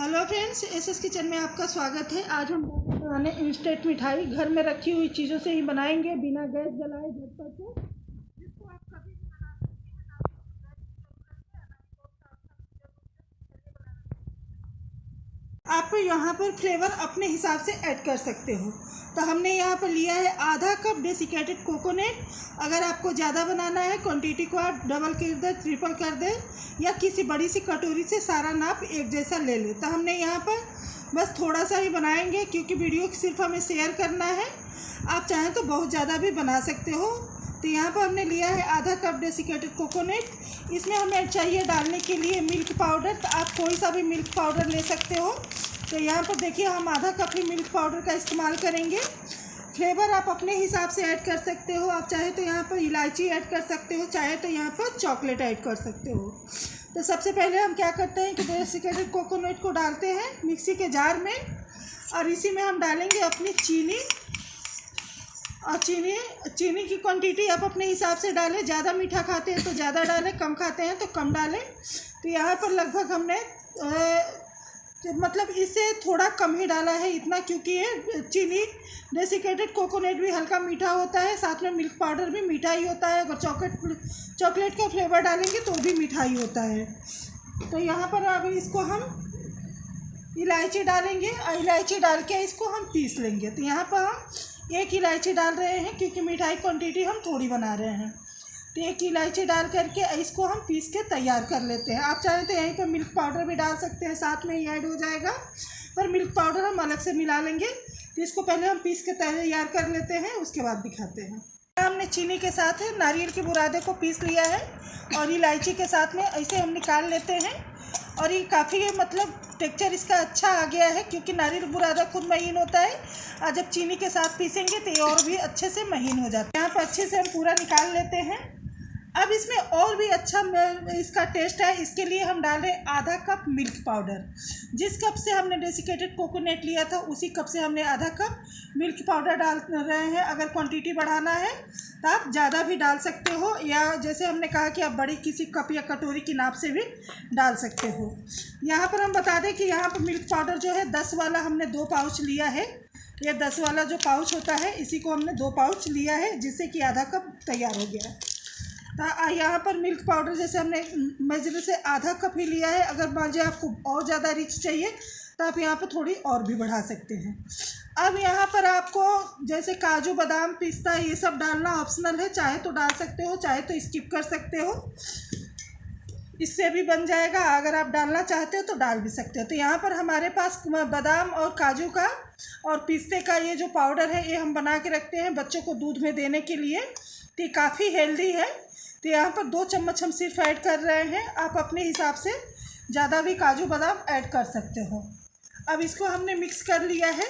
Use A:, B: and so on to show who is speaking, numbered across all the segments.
A: Hello friends, SS kitchen में आपका स्वागत है। आज हम बनाने इंस्टेंट मिठाई घर में रखी हुई चीज़ों से ही बनाएंगे, बिना गैस जलाए झटपट से, जिसको आप कभी भी बना सकते हैं। ना आपको गैस की ज़रूरत है, ना ही बहुत सावधानी की ज़रूरत है। आप यहाँ पर फ्लेवर अपने हिसाब से ऐड कर सकते हो। तो हमने यहाँ पर लिया है आधा कप डेसिकेटेड कोकोनट। अगर आपको ज़्यादा बनाना है क्वांटिटी को आप डबल कर दे, ट्रिपल कर दे, या किसी बड़ी सी कटोरी से सारा नाप एक जैसा ले ले। तो हमने यहाँ पर बस थोड़ा सा ही बनाएंगे, क्योंकि वीडियो सिर्फ हमें शेयर करना है। आप चाहें तो बहुत ज़्यादा भी बना सकते हो। तो यहाँ पर हमने लिया है आधा कप डेसिकेटेड कोकोनट। इसमें हमें चाहिए डालने के लिए मिल्क पाउडर। तो आप कोई सा भी मिल्क पाउडर ले सकते हो। तो यहाँ पर देखिए, हम आधा कप ही मिल्क पाउडर का इस्तेमाल करेंगे। फ्लेवर आप अपने हिसाब से ऐड कर सकते हो। आप चाहे तो यहाँ पर इलायची ऐड कर सकते हो, चाहे तो यहाँ पर चॉकलेट ऐड कर सकते हो। तो सबसे पहले हम क्या करते हैं कि डेसिकेटेड कोकोनट को डालते हैं मिक्सी के जार में, और इसी में हम डालेंगे अपनी चीनी। और चीनी की क्वांटिटी आप अपने हिसाब से डालें। ज़्यादा मीठा खाते हैं तो ज़्यादा डालें, कम खाते हैं तो कम डालें। तो यहाँ पर लगभग हमने मतलब इससे थोड़ा कम ही डाला है, इतना, क्योंकि ये चीनी डेसिकेटेड कोकोनट भी हल्का मीठा होता है, साथ में मिल्क पाउडर भी मीठा ही होता है। अगर चॉकलेट का फ्लेवर डालेंगे तो भी मीठा ही होता है। तो यहाँ पर अब इसको हम इलायची डालेंगे, और इलायची डाल के इसको हम पीस लेंगे। तो यहाँ पर हम एक इलायची डाल रहे हैं, क्योंकि मिठाई क्वान्टिटी हम थोड़ी बना रहे हैं। तो एक इलायची डाल करके इसको हम पीस के तैयार कर लेते हैं। आप चाहें तो यहीं पर मिल्क पाउडर भी डाल सकते हैं, साथ में ही ऐड हो जाएगा, पर मिल्क पाउडर हम अलग से मिला लेंगे। तो इसको पहले हम पीस के तैयार कर लेते हैं, उसके बाद दिखाते हैं। हमने चीनी के साथ नारियल के बुरादे को पीस लिया है, और इलायची के साथ में ऐसे हम निकाल लेते हैं। और ये काफ़ी मतलब टेक्सचर इसका अच्छा आ गया है, क्योंकि नारियल बुरादा खुद महीन होता है, और जब चीनी के साथ पीसेंगे तो ये और भी अच्छे से महीन हो जाता है। यहाँ पर अच्छे से हम पूरा निकाल लेते हैं। अब इसमें और भी अच्छा इसका टेस्ट है, इसके लिए हम डाल रहे हैं आधा कप मिल्क पाउडर। जिस कप से हमने डेसिकेटेड कोकोनट लिया था, उसी कप से हमने आधा कप मिल्क पाउडर डाल रहे हैं। अगर क्वांटिटी बढ़ाना है तो आप ज़्यादा भी डाल सकते हो, या जैसे हमने कहा कि आप बड़ी किसी कप या कटोरी की नाप से भी डाल सकते हो। यहाँ पर हम बता दें कि यहाँ पर मिल्क पाउडर जो है 10 वाला हमने 2 पाउच लिया है। ये 10 वाला जो पाउच होता है, इसी को हमने 2 पाउच लिया है, जिससे कि आधा कप तैयार हो गया है। तो यहाँ पर मिल्क पाउडर जैसे हमने मेजर से आधा कप ही लिया है। अगर मान लीजिए आपको और ज़्यादा रिच चाहिए तो आप यहाँ पर थोड़ी और भी बढ़ा सकते हैं। अब यहाँ पर आपको जैसे काजू, बादाम, पिस्ता, ये सब डालना ऑप्शनल है। चाहे तो डाल सकते हो, चाहे तो स्किप कर सकते हो, इससे भी बन जाएगा। अगर आप डालना चाहते हो तो डाल भी सकते हो। तो यहाँ पर हमारे पास बादाम और काजू का और पिस्ते का ये जो पाउडर है, ये हम बना के रखते हैं बच्चों को दूध में देने के लिए। तो ये काफ़ी हेल्दी है। तो यहाँ पर 2 चम्मच हम सिर्फ ऐड कर रहे हैं। आप अपने हिसाब से ज़्यादा भी काजू बादाम ऐड कर सकते हो। अब इसको हमने मिक्स कर लिया है।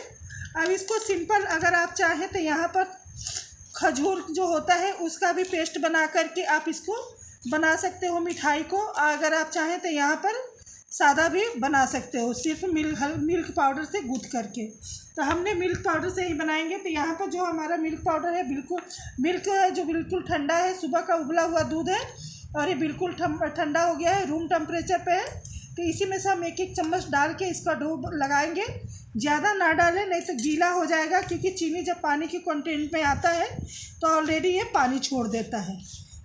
A: अब इसको सिंपल, अगर आप चाहें तो यहाँ पर खजूर जो होता है उसका भी पेस्ट बना करके आप इसको बना सकते हो मिठाई को। अगर आप चाहें तो यहाँ पर सादा भी बना सकते हो, सिर्फ मिल्क पाउडर से गूँथ करके। तो हमने मिल्क पाउडर से ही बनाएंगे। तो यहाँ पर जो हमारा मिल्क पाउडर है, बिल्कुल मिल्क है जो बिल्कुल ठंडा है, सुबह का उबला हुआ दूध है, और ये बिल्कुल ठंडा हो गया है, रूम टेम्परेचर पे है। तो इसी में से हम 1-1 चम्मच डाल के इसका डो लगाएंगे। ज़्यादा ना डालें, नहीं तो गीला हो जाएगा, क्योंकि चीनी जब पानी के कंटेंट में आता है तो ऑलरेडी ये पानी छोड़ देता है।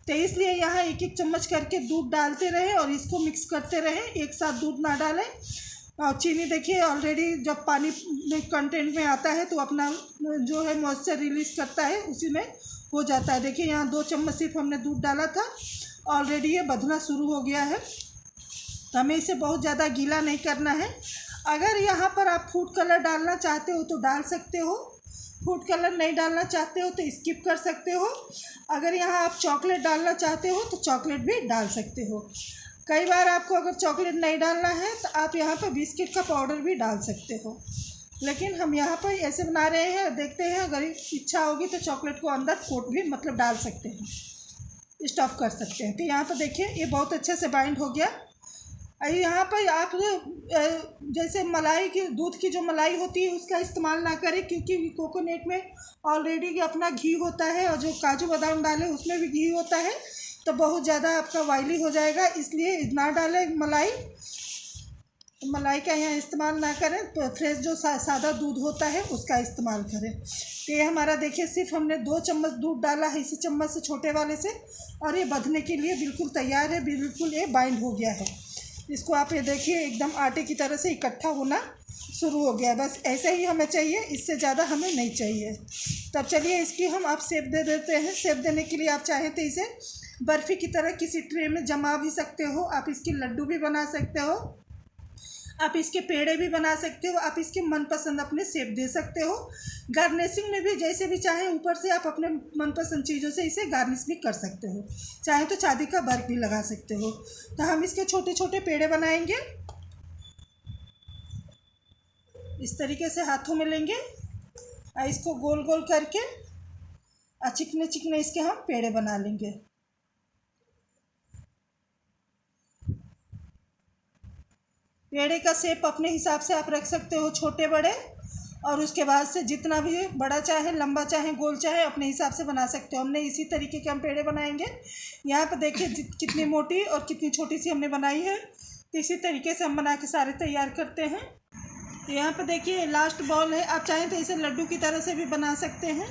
A: तो इसलिए यहाँ 1-1 चम्मच करके दूध डालते रहें और इसको मिक्स करते रहें। एक साथ दूध ना डालें। और चीनी देखिए ऑलरेडी जब पानी में कंटेंट में आता है तो अपना जो है मॉइस्चर रिलीज़ करता है, उसी में हो जाता है। देखिए यहाँ 2 चम्मच सिर्फ हमने दूध डाला था, ऑलरेडी ये बधना शुरू हो गया है। तो हमें इसे बहुत ज़्यादा गीला नहीं करना है। अगर यहाँ पर आप फूड कलर डालना चाहते हो तो डाल सकते हो, फूड कलर नहीं डालना चाहते हो तो स्किप कर सकते हो। अगर यहाँ आप चॉकलेट डालना चाहते हो तो चॉकलेट भी डाल सकते हो। कई बार आपको अगर चॉकलेट नहीं डालना है तो आप यहाँ पर बिस्किट का पाउडर भी डाल सकते हो, लेकिन हम यहाँ पर ऐसे बना रहे हैं। देखते हैं, अगर इच्छा होगी तो चॉकलेट को अंदर कोट भी मतलब डाल सकते हैं, स्टफ़ कर सकते हैं। तो यहाँ पर देखिए ये बहुत अच्छे से बाइंड हो गया। यहाँ पर आप जैसे मलाई की, दूध की जो मलाई होती है उसका इस्तेमाल ना करें, क्योंकि कोकोनट में ऑलरेडी अपना घी होता है, और जो काजू बादाम डालें उसमें भी घी होता है, तो बहुत ज़्यादा आपका ऑयली हो जाएगा, इसलिए ना डालें मलाई। तो मलाई का यहाँ इस्तेमाल ना करें, तो फ्रेश जो सादा दूध होता है उसका इस्तेमाल करें। तो ये हमारा देखिए सिर्फ हमने 2 चम्मच दूध डाला है इसी चम्मच से, छोटे वाले से, और ये बंधने के लिए बिल्कुल तैयार है, बिल्कुल ये बाइंड हो गया है। इसको आप ये देखिए एकदम आटे की तरह से इकट्ठा होना शुरू हो गया है। बस ऐसे ही हमें चाहिए, इससे ज़्यादा हमें नहीं चाहिए। तब चलिए इसकी हम आप शेप दे देते हैं। शेप देने के लिए आप चाहें तो इसे बर्फ़ी की तरह किसी ट्रे में जमा भी सकते हो, आप इसके लड्डू भी बना सकते हो, आप इसके पेड़े भी बना सकते हो, आप इसके मनपसंद अपने शेप दे सकते हो। गार्निशिंग में भी जैसे भी चाहें ऊपर से आप अपने मनपसंद चीज़ों से इसे गार्निश भी कर सकते हो। चाहे तो चांदी का वर्क भी लगा सकते हो। तो हम इसके छोटे छोटे पेड़े बनाएंगे। इस तरीके से हाथों में लेंगे और इसको गोल गोल करके चिकने चिकने इसके हम पेड़े बना लेंगे। पेड़े का शेप अपने हिसाब से आप रख सकते हो, छोटे बड़े, और उसके बाद से जितना भी बड़ा चाहे, लंबा चाहे, गोल चाहे, अपने हिसाब से बना सकते हो। हमने इसी तरीके के हम पेड़े बनाएंगे। यहाँ पर देखिए कितनी मोटी और कितनी छोटी सी हमने बनाई है। तो इसी तरीके से हम बना के सारे तैयार करते हैं। तो यहाँ पर देखिए लास्ट बॉल है, आप चाहें तो इसे लड्डू की तरह से भी बना सकते हैं।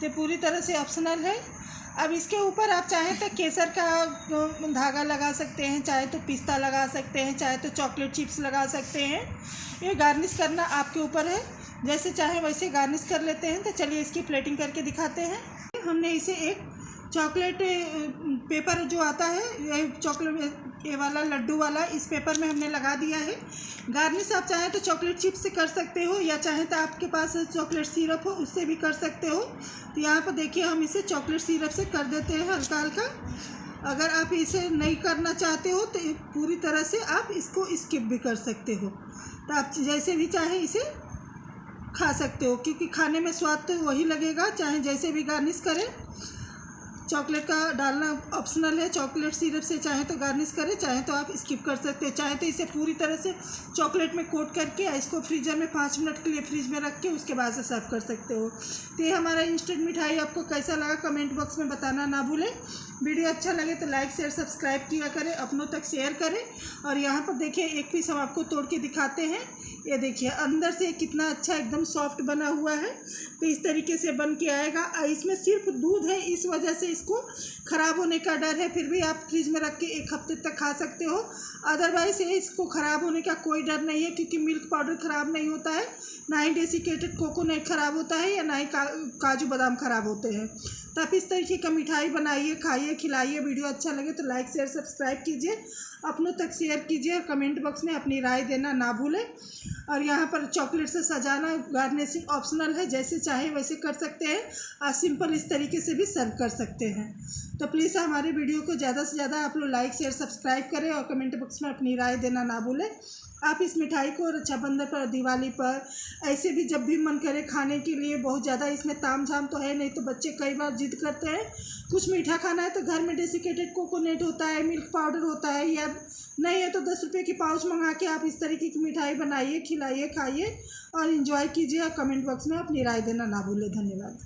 A: तो पूरी तरह से ऑप्शनल है। अब इसके ऊपर आप चाहें तो केसर का धागा लगा सकते हैं, चाहे तो पिस्ता लगा सकते हैं, चाहे तो चॉकलेट चिप्स लगा सकते हैं। ये गार्निश करना आपके ऊपर है, जैसे चाहे वैसे गार्निश कर लेते हैं। तो चलिए इसकी प्लेटिंग करके दिखाते हैं। हमने इसे एक चॉकलेट पेपर जो आता है, ये चॉकलेट ये वाला लड्डू वाला, इस पेपर में हमने लगा दिया है। गार्निश आप चाहें तो चॉकलेट चिप्स से कर सकते हो, या चाहें तो आपके पास चॉकलेट सिरप हो उससे भी कर सकते हो। तो यहाँ पर देखिए हम इसे चॉकलेट सिरप से कर देते हैं हल्का हल्का। अगर आप इसे नहीं करना चाहते हो तो पूरी तरह से आप इसको स्किप भी कर सकते हो। तो आप जैसे भी चाहें इसे खा सकते हो, क्योंकि खाने में स्वाद तो वही लगेगा, चाहे जैसे भी गार्निश करें। चॉकलेट का डालना ऑप्शनल है, चॉकलेट सिरप से चाहे तो गार्निश करें, चाहे तो आप स्किप कर सकते हो। चाहे तो इसे पूरी तरह से चॉकलेट में कोट करके इसको फ्रीजर में 5 मिनट के लिए फ्रीज में रख के उसके बाद से सर्व कर सकते हो। तो ये हमारा इंस्टेंट मिठाई आपको कैसा लगा कमेंट बॉक्स में बताना ना भूलें। वीडियो अच्छा लगे तो लाइक शेयर सब्सक्राइब किया करें, अपनों तक शेयर करें। और यहाँ पर देखिए एक पीस हम आपको तोड़ के दिखाते हैं। ये देखिए अंदर से कितना अच्छा एकदम सॉफ्ट बना हुआ है। तो इस तरीके से बन के आएगा। इसमें सिर्फ दूध है, इस वजह से इसको ख़राब होने का डर है, फिर भी आप फ्रिज में रख के 1 हफ्ते तक खा सकते हो। अदरवाइज़ इसको ख़राब होने का कोई डर नहीं है, क्योंकि मिल्क पाउडर ख़राब नहीं होता है, ना ही डेसिकेटेड कोकोनट ख़राब होता है, या ना ही काजू बादाम ख़राब होते हैं। तो आप इस तरीके का मिठाई बनाइए, खाइए, खिलाइए। वीडियो अच्छा लगे तो लाइक शेयर सब्सक्राइब कीजिए, अपनों तक शेयर कीजिए, और कमेंट बॉक्स में अपनी राय देना ना भूलें। और यहाँ पर चॉकलेट से सजाना गार्निशिंग ऑप्शनल है, जैसे चाहे वैसे कर सकते हैं। आप सिंपल इस तरीके से भी सर्व कर सकते हैं। तो प्लीज़ हमारे वीडियो को ज़्यादा से ज़्यादा आप लोग लाइक शेयर सब्सक्राइब करें, और कमेंट बॉक्स में अपनी राय देना ना भूलें। आप इस मिठाई को रक्षाबंधन पर, दिवाली पर, ऐसे भी जब भी मन करे खाने के लिए, बहुत ज़्यादा इसमें ताम झाम तो है नहीं, तो बच्चे कई बार जिद करते हैं कुछ मीठा खाना है, तो घर में डेसिकेटेड कोकोनट होता है, मिल्क पाउडर होता है, या नहीं है तो 10 रुपये की पाउच मंगा के आप इस तरीके की मिठाई बनाइए, खिलाइए, खाइए और इन्जॉय कीजिए। और कमेंट बॉक्स में अपनी राय देना ना भूलें। धन्यवाद।